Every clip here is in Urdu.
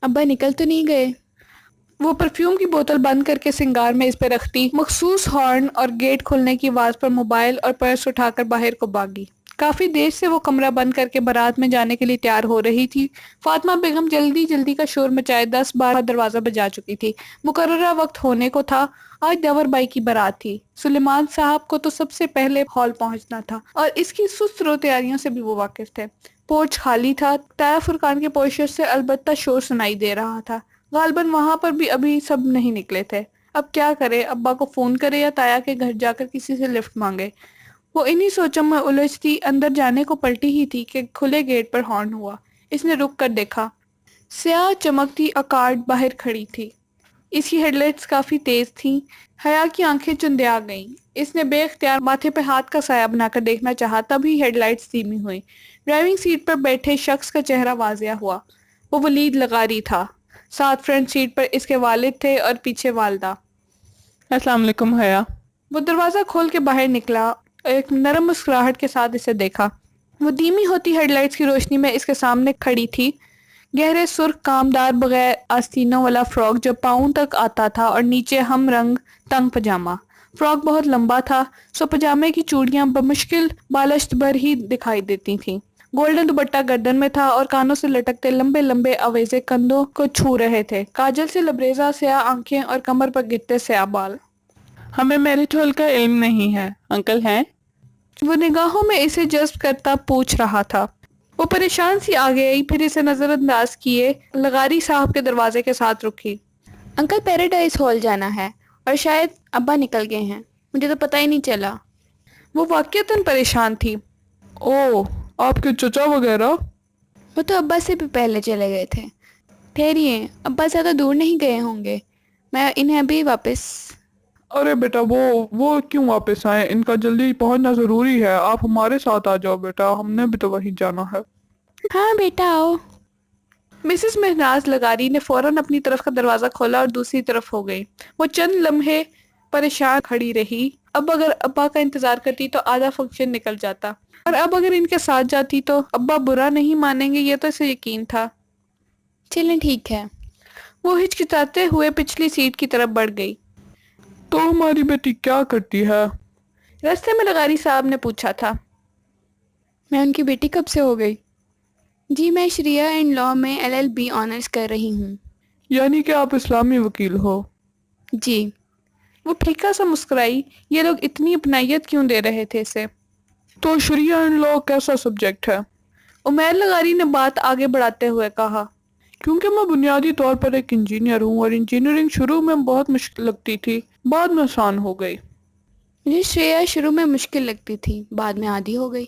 ابا نکل تو نہیں گئے؟ وہ پرفیوم کی بوتل بند کر کے سنگار میں اس پہ رکھتی مخصوص ہارن اور گیٹ کھلنے کی آواز پر موبائل اور پرس اٹھا کر باہر کو بھاگی۔ کافی دیر سے وہ کمرہ بند کر کے بارات میں جانے کے لیے تیار ہو رہی تھی۔ فاطمہ بیگم جلدی جلدی کا شور مچائے 10 بار دروازہ بجا چکی تھی۔ مقررہ وقت ہونے کو تھا۔ آج دیور بائی کی بارات تھی۔ سلیمان صاحب کو تو سب سے پہلے ہال پہنچنا تھا اور اس کی سست رو تیاریوں سے بھی وہ واقف تھے۔ پورچ خالی تھا۔ تایا فرقان کے پورچ سے البتہ شور سنائی دے رہا تھا۔ غالباً وہاں پر بھی ابھی سب نہیں نکلے تھے۔ اب کیا کرے؟ ابا کو فون کرے یا تایا کے گھر جا کر کسی سے لفٹ مانگے؟ وہ انہی سوچوں میں الجھتی اندر جانے کو پلٹی ہی تھی کہ کھلے گیٹ پر ہارن ہوا۔ اس نے رک کر دیکھا۔ سیاہ چمکتی اکارڈ باہر کھڑی تھی۔ اس کی ہیڈ لائٹس کافی تیز تھیں۔ حیا کی آنکھیں چندیا گئیں۔ اس نے بے اختیار ماتھے پہ ہاتھ کا سایہ بنا کر دیکھنا چاہا، تبھی ہیڈ لائٹس دھیمی ہوئیں۔ ڈرائیونگ سیٹ پر بیٹھے شخص کا چہرہ واضح ہوا۔ وہ ولید لغاری تھا۔ ساتھ فرنٹ سیٹ پر اس کے والد تھے اور پیچھے والدہ۔ السلام علیکم حیا۔ وہ دروازہ کھول کے باہر نکلا اور ایک نرم مسکراہٹ کے ساتھ اسے دیکھا۔ وہ دھیمی ہوتی ہیڈ لائٹس کی روشنی میں اس کے سامنے کھڑی تھی۔ گہرے سرخ کامدار بغیر آستینوں والا فراک جو پاؤں تک آتا تھا اور نیچے ہم رنگ تنگ پجامہ۔ فراک بہت لمبا تھا، سو پجامے کی چوڑیاں بمشکل بالشت بھر ہی دکھائی دیتی تھیں۔ گولڈن دوپٹہ گردن میں تھا اور کانوں سے لٹکتے لمبے لمبے آویزے کندھوں کو چھو رہے تھے۔ کاجل سے لبریزہ سیاہ آنکھیں اور کمر پر گرتے سیاہ بال۔ ہمیں میرج ہال کا علم نہیں ہے، انکل ہیں؟ وہ نگاہوں میں اسے جذب کرتا پوچھ رہا تھا۔ وہ پریشان سی آگے آئی، پھر اسے نظر انداز کیے لغاری صاحب کے دروازے کے ساتھ رکی۔ انکل پیراڈائز ہال جانا ہے اور شاید ابا نکل گئے ہیں، مجھے تو پتہ ہی نہیں چلا۔ وہ واقعتاً پریشان تھی۔ او، آپ کے چچا وغیرہ؟ وہ تو ابا سے بھی پہلے چلے گئے تھے۔ ٹھہریے، ابا زیادہ دور نہیں گئے ہوں گے، میں انہیں ابھی واپس۔ ارے بیٹا، وہ کیوں واپس آئیں؟ ان کا جلدی پہنچنا ضروری ہے، آپ ہمارے ساتھ آ جاؤ بیٹا، ہم نے بھی تو وہیں جانا ہے۔ ہاں بیٹا آؤ۔ مسز مہناز لغاری نے فوراً اپنی طرف کا دروازہ کھولا اور دوسری طرف ہو گئی۔ وہ چند لمحے پریشان کھڑی رہی۔ اب اگر ابا کا انتظار کرتی تو آدھا فنکشن نکل جاتا، اور اب اگر ان کے ساتھ جاتی تو ابا برا نہیں مانیں گے، یہ تو اسے یقین تھا۔ چلیں ٹھیک ہے۔ وہ ہچکچاتے ہوئے پچھلی سیٹ کی طرف بڑھ گئی۔ تو ہماری بیٹی کیا کرتی ہے؟ رستے میں لغاری صاحب نے پوچھا تھا۔ میں ان کی بیٹی کب سے ہو گئی؟ جی میں شریعہ اینڈ لاء میں LLB آنرز کر رہی ہوں۔ یعنی کہ آپ اسلامی وکیل ہو؟ جی۔ وہ پھیکا سا مسکرائی۔ یہ لوگ اتنی اپنائیت کیوں دے رہے تھے اسے؟ تو شریعہ اینڈ لاء کیسا سبجیکٹ ہے؟ عمیر لغاری نے بات آگے بڑھاتے ہوئے کہا۔ کیونکہ میں بنیادی طور پر ایک انجینئر ہوں، اور انجینئرنگ شروع میں بہت مشکل لگتی تھی، بعد میں آسان ہو گئی۔ مجھے شریعہ شروع میں مشکل لگتی تھی، بعد میں عادی ہو گئی۔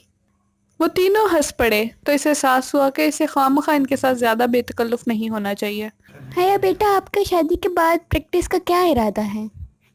وہ تینوں ہنس پڑے تو اسے احساس ہوا کہ اسے خواہ ان کے ساتھ زیادہ بے تکلف نہیں ہونا چاہیے۔ حیا بیٹا، آپ کا شادی کے بعد پریکٹس کا کیا ارادہ ہے؟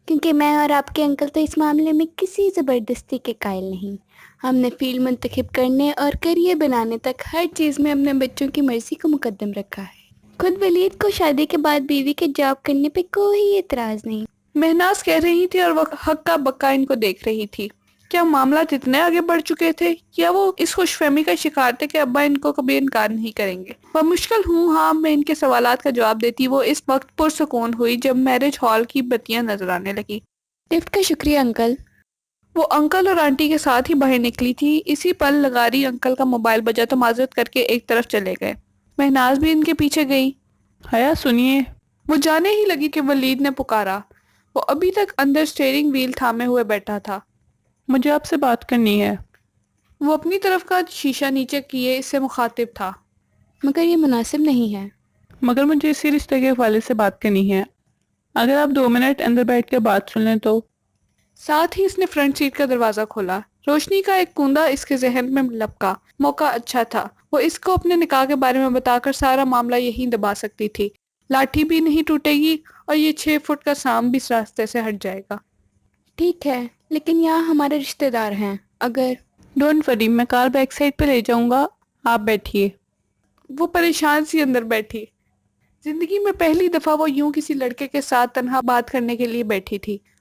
کیونکہ میں اور آپ کے انکل تو اس معاملے میں کسی زبردستی کے قائل نہیں۔ ہم نے فیلڈ منتخب کرنے اور کیریئر بنانے تک ہر چیز میں اپنے بچوں کی مرضی کو مقدم رکھا ہے۔ خود ولید کو شادی کے بعد بیوی کے جاب کرنے پہ کوئی اعتراض نہیں۔ مہناز کہہ رہی تھی اور وہ ہکا بکا ان کو دیکھ رہی تھی۔ کیا معاملات اتنے آگے بڑھ چکے تھے، یا وہ اس خوش فہمی کا شکار تھے کہ ابا ان کو کبھی انکار نہیں کریں گے؟ وہ مشکل ہوں ہاں میں ان کے سوالات کا جواب دیتی وہ اس وقت پرسکون ہوئی جب میرج ہال کی بتیاں نظر آنے لگی۔ لفٹ کا شکریہ انکل۔ وہ انکل اور آنٹی کے ساتھ ہی باہر نکلی تھی۔ اسی پل لغاری انکل کا موبائل بجا تو معذرت کر کے ایک طرف چلے گئے۔ مہناز بھی ان کے پیچھے گئی۔ حیا سنیے۔ وہ جانے ہی لگی کہ ولید نے پکارا۔ وہ ابھی تک اندر سٹیئرنگ وہیل تھامے ہوئے بیٹھا تھا۔ مجھے آپ سے بات کرنی ہے۔ وہ اپنی طرف کا شیشہ نیچے کیے اس سے مخاطب تھا۔ مگر یہ مناسب نہیں ہے۔ مگر مجھے اسی رشتے کے حوالے سے بات کرنی ہے، اگر آپ 2 منٹ اندر بیٹھ کے بات سن لیں تو۔ ساتھ ہی اس نے فرنٹ سیٹ کا دروازہ کھولا۔ روشنی کا ایک کوندا اس کے ذہن میں لپکا۔ موقع اچھا تھا۔ وہ اس کو اپنے نکاح کے بارے میں بتا کر سارا معاملہ یہیں دبا سکتی تھی۔ لاٹھی بھی نہیں ٹوٹے گی اور یہ 6 فٹ کا سام بھی اس راستے سے ہٹ جائے گا۔ ٹھیک ہے، لیکن یہاں ہمارے رشتہ دار ہیں، اگر… ڈونٹ وری، میں کار بیک سائڈ پہ لے جاؤں گا، آپ بیٹھیے۔ وہ پریشان سی اندر بیٹھی۔ زندگی میں پہلی دفعہ وہ یوں کسی لڑکے کے ساتھ تنہا بات کرنے کے لیے بیٹھی تھی۔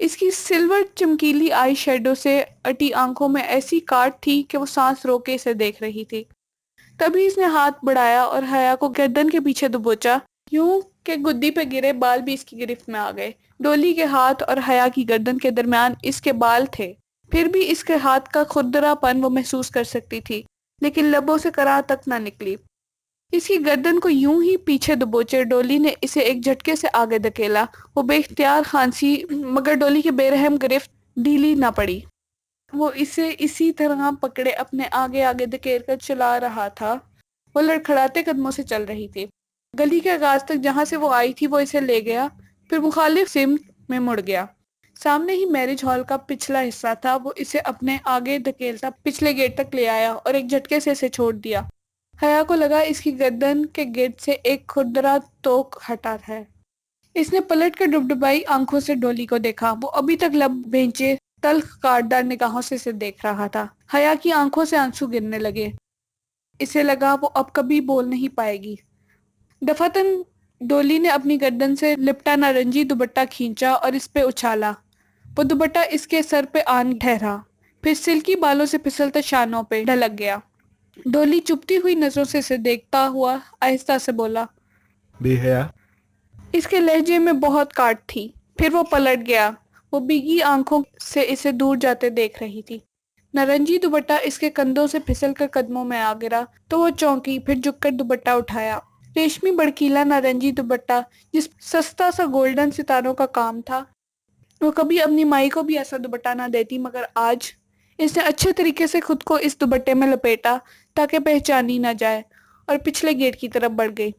اس کی سلور چمکیلی آئی شیڈو سے اٹی آنکھوں میں ایسی کاٹ تھی کہ وہ سانس روک کے اسے دیکھ رہی تھی۔ تبھی اس نے ہاتھ بڑھایا اور حیا کو گردن کے پیچھے دبوچا، یوں کہ گدی پہ گرے بال بھی اس کی گرفت میں آ گئے۔ ڈولی کے ہاتھ اور حیا کی گردن کے درمیان اس کے بال تھے، پھر بھی اس کے ہاتھ کا کھردرا پن وہ محسوس کر سکتی تھی، لیکن لبوں سے کرا تک نہ نکلی۔ اس کی گردن کو یوں ہی پیچھے دبوچے ڈولی نے اسے ایک جھٹکے سے آگے دھکیلا۔ وہ بے اختیار کھانسی، مگر ڈولی کی بے رحم گرفت ڈھیلی نہ پڑی۔ وہ اسے اسی طرح پکڑے اپنے آگے آگے دھکیل کر چلا رہا تھا۔ وہ لڑکھڑاتے قدموں سے چل رہی تھی۔ گلی کے آغاز تک جہاں سے وہ آئی تھی وہ اسے لے گیا، پھر مخالف سمت میں مڑ گیا۔ سامنے ہی میرج ہال کا پچھلا حصہ تھا۔ وہ اسے اپنے آگے دھکیلتا پچھلے گیٹ تک لے آیا اور ایک جھٹکے سے اسے چھوڑ دیا۔ حیا کو لگا اس کی گردن کے گرد سے ایک کھردرا توق ہٹا ہے۔ اس نے پلٹ کر ڈبڈبائی آنکھوں سے ڈولی کو دیکھا۔ وہ ابھی تک لب بھینچے تلخ کاٹدار نگاہوں سے اسے دیکھ رہا تھا۔ حیا کی آنکھوں سے آنسو گرنے لگے۔ اسے لگا وہ اب کبھی بول نہیں پائے گی۔ دفعتاً ڈولی نے اپنی گردن سے لپٹا نارنجی دوپٹہ کھینچا اور اس پہ اچھالا۔ وہ دوپٹہ اس کے سر پہ آن ٹھہرا، پھر سلکی بالوں سے پھسلتا شانوں پہ ڈھلک گیا۔ ڈولی چپتی ہوئی نظروں سے اسے دیکھتا ہوا آہستہ سے بولا، بے حیا۔ اس کے لہجے میں بہت کاٹ تھی۔ پھر وہ پلٹ گیا۔ وہ بھیگی آنکھوں سے اسے دور جاتے دیکھ رہی تھی۔ نارنجی دوپٹہ اس کے کندھوں سے پھسل کر قدموں میں آ گرا تو وہ چونکی، پھر جھک کر دوپٹہ اٹھایا۔ ریشمی بڑکیلا نارنجی دوپٹہ جس سستا سا گولڈن ستاروں کا کام تھا۔ وہ کبھی اپنی مائی کو بھی ایسا دوپٹہ نہ دیتی، مگر آج اس نے اچھے طریقے سے خود کو اس دوپٹے میں لپیٹا تاکہ پہچانی نہ جائے، اور پچھلے گیٹ کی طرف بڑھ گئی۔